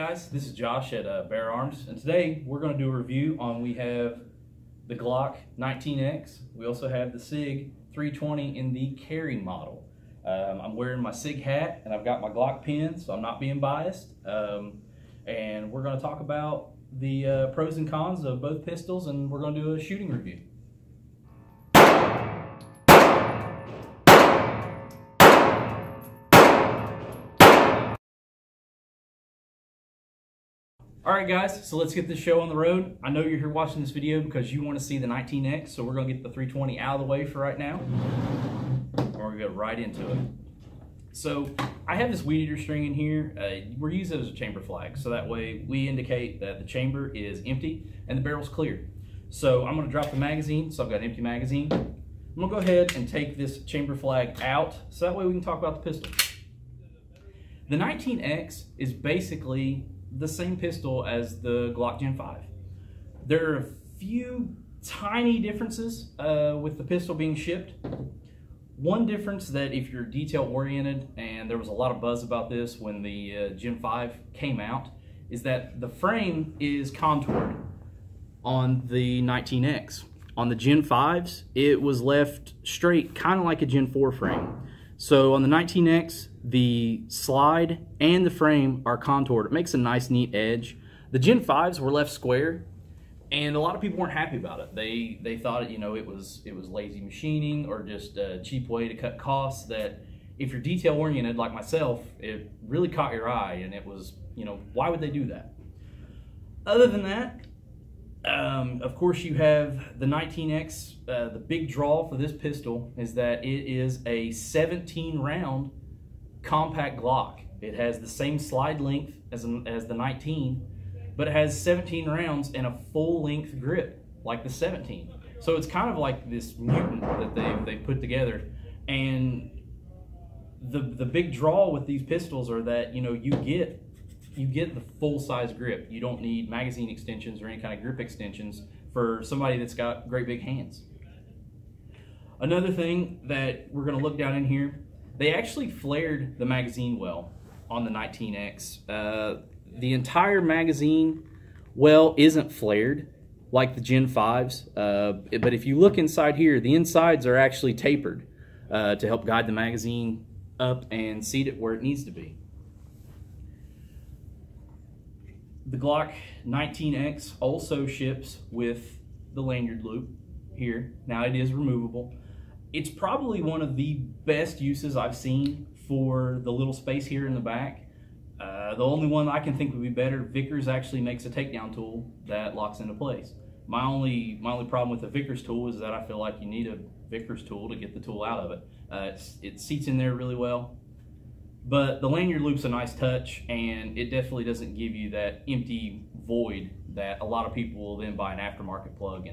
guys, this is Josh at Bear Arms, and today we're going to do a review on, we have the Glock 19X. We also have the Sig 320 in the carry model. I'm wearing my Sig hat and I've got my Glock pin, so I'm not being biased. And we're going to talk about the pros and cons of both pistols, and we're going to do a shooting review. Alright guys, so let's get this show on the road. I know you're here watching this video because you want to see the 19X, so we're going to get the 320 out of the way for right now. And we're going to go right into it. So, I have this weed eater string in here. We're using it as a chamber flag, so that way we indicate that the chamber is empty and the barrel's clear. So, I'm going to drop the magazine, so I've got an empty magazine. I'm going to go ahead and take this chamber flag out, so that way we can talk about the pistol. The 19X is basically the same pistol as the Glock Gen 5. There are a few tiny differences with the pistol being shipped. One difference that if you're detail oriented, and there was a lot of buzz about this when the Gen 5 came out, is that the frame is contoured on the 19X. On the Gen 5s, it was left straight, kind of like a Gen 4 frame. So on the 19X, the slide and the frame are contoured. It makes a nice, neat edge. The Gen 5s were left square, and a lot of people weren't happy about it. They thought, you know, it was lazy machining or just a cheap way to cut costs. That if you're detail oriented like myself, it really caught your eye, and it was, you know, why would they do that? Other than that, of course, you have the 19X. The big draw for this pistol is that it is a 17-round compact Glock. It has the same slide length as the 19, but it has 17 rounds and a full-length grip like the 17. So it's kind of like this mutant that they put together. And the big draw with these pistols are that, you know, you get the full-size grip. You don't need magazine extensions or any kind of grip extensions for somebody that's got great big hands. Another thing that we're going to look down in here, they actually flared the magazine well on the 19X. The entire magazine well isn't flared like the Gen 5s, but if you look inside here, the insides are actually tapered to help guide the magazine up and seat it where it needs to be. The Glock 19X also ships with the lanyard loop here. Now it is removable. It's probably one of the best uses I've seen for the little space here in the back. The only one I can think would be better, Vickers actually makes a takedown tool that locks into place. My only problem with the Vickers tool is that I feel like you need a Vickers tool to get the tool out of it. It seats in there really well. But the lanyard loop's a nice touch, and it definitely doesn't give you that empty void that a lot of people will then buy an aftermarket plug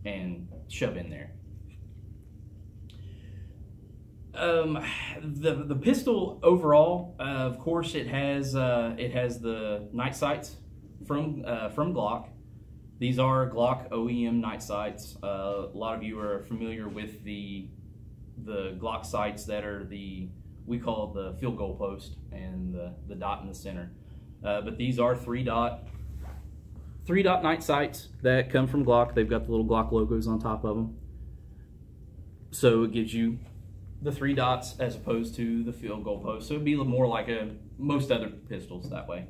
and shove in there. The pistol overall, of course, it has the night sights from Glock. These are Glock OEM night sights. A lot of you are familiar with the Glock sights that are we call the field goal post and the dot in the center. But these are three dot night sights that come from Glock. They've got the little Glock logos on top of them. So it gives you the 3 dots as opposed to the field goal post. So it'd be more like most other pistols that way.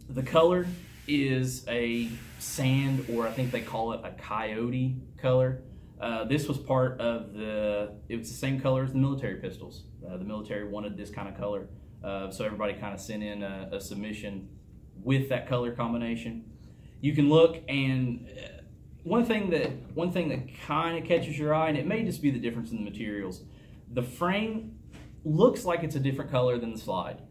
The color is a sand, or I think they call it a coyote color. This was part of it was the same color as the military pistols. The military wanted this kind of color, so everybody kind of sent in a submission with that color combination. You can look, and one thing that kind of catches your eye, and it may just be the difference in the materials, the frame looks like it's a different color than the slide.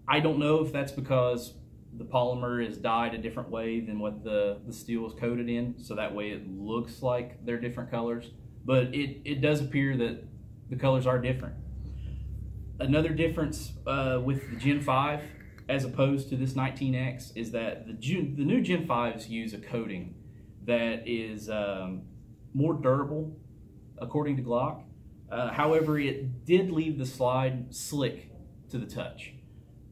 I don't know if that's because the polymer is dyed a different way than what the steel is coated in, so that way it looks like they're different colors, but it does appear that the colors are different. Another difference with the Gen 5 as opposed to this 19X is that the new Gen 5s use a coating that is more durable, according to Glock. However, it did leave the slide slick to the touch.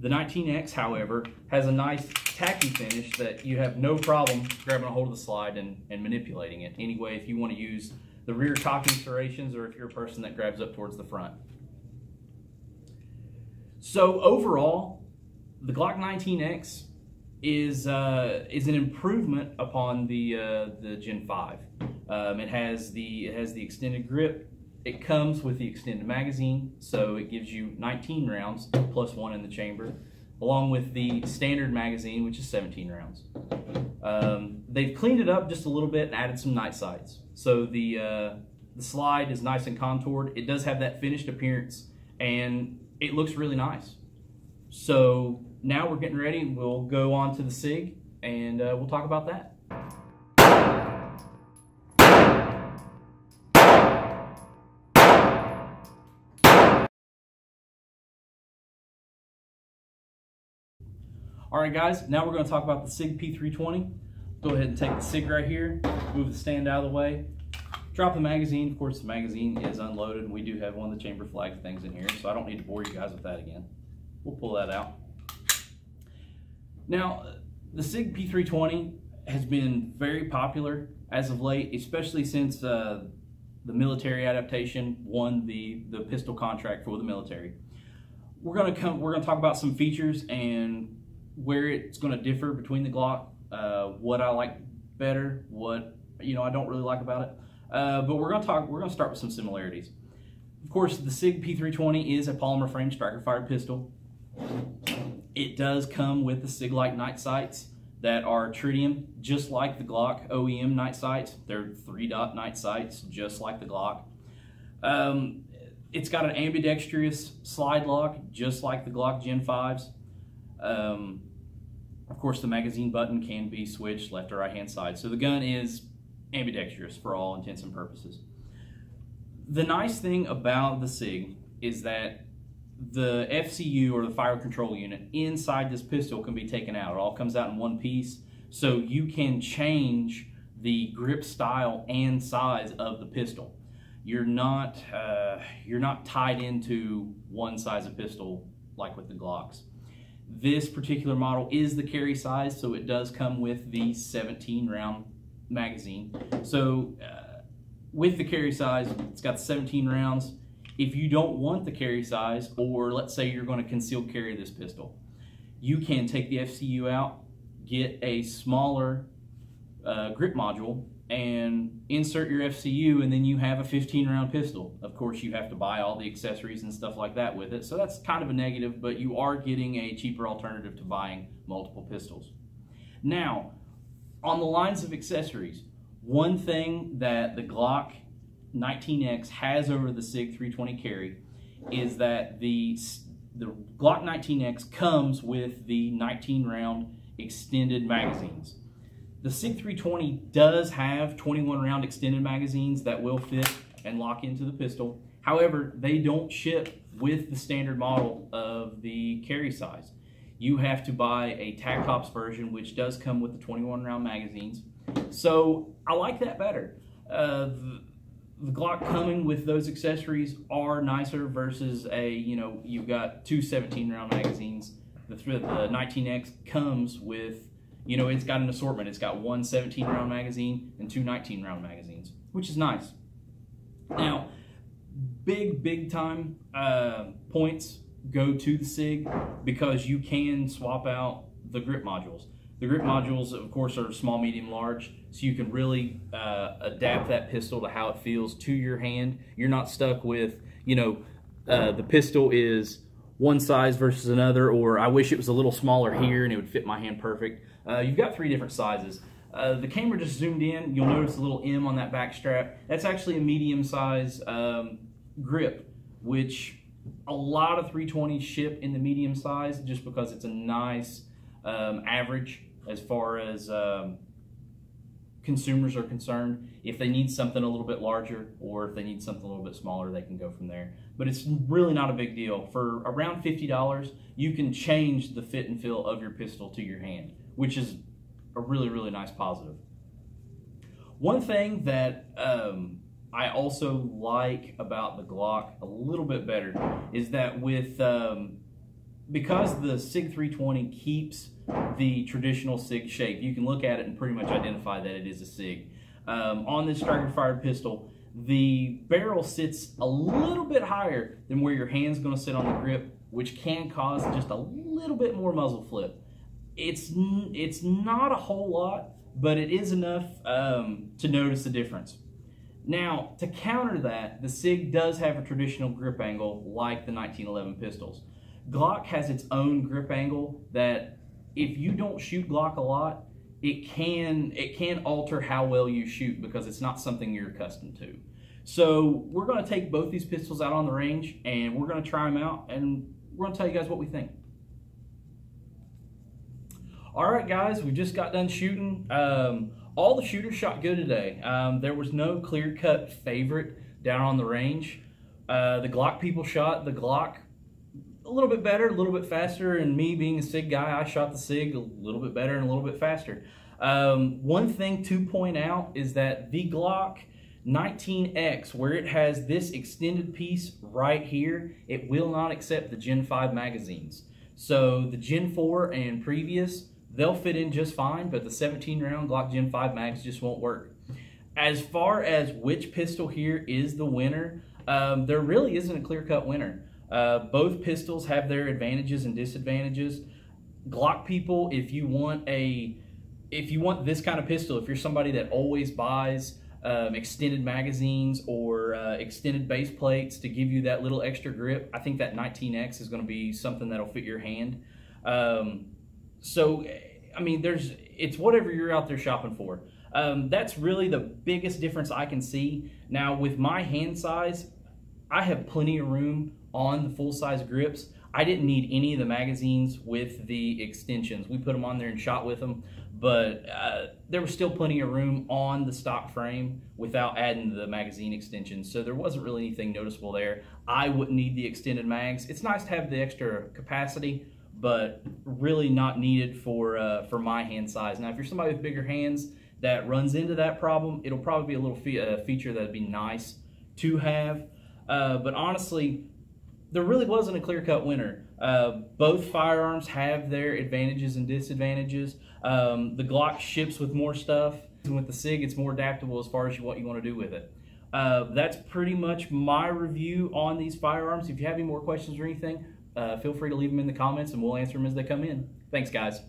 The 19X, however, has a nice tacky finish that you have no problem grabbing a hold of the slide and manipulating it. Anyway, if you want to use the rear cocking serrations or if you're a person that grabs up towards the front. So overall, the Glock 19X is an improvement upon the Gen 5. It has the extended grip. It comes with the extended magazine, so it gives you 19 rounds plus 1 in the chamber, along with the standard magazine, which is 17 rounds. They've cleaned it up just a little bit and added some night sights. So the slide is nice and contoured. It does have that finished appearance, and it looks really nice. So now we're getting ready. We'll go on to the Sig, and we'll talk about that. All right, guys, now we're going to talk about the Sig P320. Go ahead and take the Sig right here, move the stand out of the way, drop the magazine. Of course, the magazine is unloaded, and we do have one of the chamber flag things in here, so I don't need to bore you guys with that again. We'll pull that out. Now, the Sig P320 has been very popular as of late, especially since the military adaptation won the pistol contract for the military. We're going to talk about some features and where it's going to differ between the Glock, what I like better, what I don't really like about it. But we're going to start with some similarities. Of course, the Sig P320 is a polymer frame striker fired pistol. It does come with the Sig-like night sights that are tritium, just like the Glock OEM night sights. They're 3-dot night sights, just like the Glock. It's got an ambidextrous slide lock, just like the Glock Gen 5s. Of course, the magazine button can be switched left or right hand side. So the gun is ambidextrous for all intents and purposes. The nice thing about the Sig is that the FCU, or the fire control unit, inside this pistol can be taken out. It all comes out in one piece, so you can change the grip style and size of the pistol. You're not tied into one size of pistol like with the Glocks. This particular model is the carry size, so it does come with the 17 round magazine. So with the carry size, it's got 17 rounds. If you don't want the carry size, or let's say you're going to conceal carry this pistol, you can take the FCU out, get a smaller grip module, and insert your FCU, and then you have a 15-round pistol. Of course, you have to buy all the accessories and stuff like that with it, so that's kind of a negative, but you are getting a cheaper alternative to buying multiple pistols. Now, on the lines of accessories, one thing that the Glock 19X has over the Sig 320 carry is that the Glock 19X comes with the 19-round extended magazines. The Sig 320 does have 21-round extended magazines that will fit and lock into the pistol. However, they don't ship with the standard model of the carry size. You have to buy a Tac Tops version, which does come with the 21-round magazines. So I like that better. The Glock coming with those accessories are nicer versus you've got two 17-round magazines. The 19X comes with, it's got an assortment. It's got one 17-round magazine and two 19-round magazines, which is nice. Now, big time points go to the Sig because you can swap out the grip modules. The grip modules, of course, are small, medium, large, so you can really adapt that pistol to how it feels to your hand. You're not stuck with, the pistol is one size versus another, or I wish it was a little smaller here and it would fit my hand perfect. You've got 3 different sizes. The camera just zoomed in. You'll notice a little M on that back strap. That's actually a medium size grip, which a lot of 320s ship in the medium size just because it's a nice average as far as consumers are concerned. If they need something a little bit larger or if they need something a little bit smaller, they can go from there. But it's really not a big deal. For around $50, you can change the fit and feel of your pistol to your hand, which is a really nice positive. One thing that I also like about the Glock a little bit better is that with because the Sig 320 keeps the traditional Sig shape, you can look at it and pretty much identify that it is a Sig. On this striker-fired pistol, the barrel sits a little bit higher than where your hand's going to sit on the grip, which can cause just a little bit more muzzle flip. It's not a whole lot, but it is enough to notice the difference. Now, to counter that, the Sig does have a traditional grip angle like the 1911 pistols. Glock has its own grip angle that if you don't shoot Glock a lot, it can alter how well you shoot because it's not something you're accustomed to. So we're going to take both these pistols out on the range and we're going to try them out and we're going to tell you guys what we think. All right, guys, we just got done shooting. All the shooters shot good today. There was no clear-cut favorite down on the range. The Glock people shot the Glock a little bit better, a little bit faster, and me being a Sig guy, I shot the Sig a little bit better and a little bit faster. One thing to point out is that the Glock 19X, where it has this extended piece right here, it will not accept the Gen 5 magazines. So the Gen 4 and previous, they'll fit in just fine, but the 17-round Glock Gen 5 mags just won't work. As far as which pistol here is the winner, there really isn't a clear-cut winner. Both pistols have their advantages and disadvantages. Glock people, if you want this kind of pistol, if you're somebody that always buys extended magazines or extended base plates to give you that little extra grip, I think that 19X is going to be something that'll fit your hand. So, I mean, it's whatever you're out there shopping for. That's really the biggest difference I can see. Now, with my hand size, I have plenty of room on the full-size grips. I didn't need any of the magazines with the extensions. We put them on there and shot with them, but there was still plenty of room on the stock frame without adding the magazine extensions, so there wasn't really anything noticeable there. I wouldn't need the extended mags. It's nice to have the extra capacity, but really not needed for my hand size. Now, if you're somebody with bigger hands that runs into that problem, it'll probably be a little feature that'd be nice to have. But honestly, there really wasn't a clear-cut winner. Both firearms have their advantages and disadvantages. The Glock ships with more stuff, and with the Sig, it's more adaptable as far as what you want to do with it. That's pretty much my review on these firearms. If you have any more questions or anything, feel free to leave them in the comments and we'll answer them as they come in. Thanks, guys.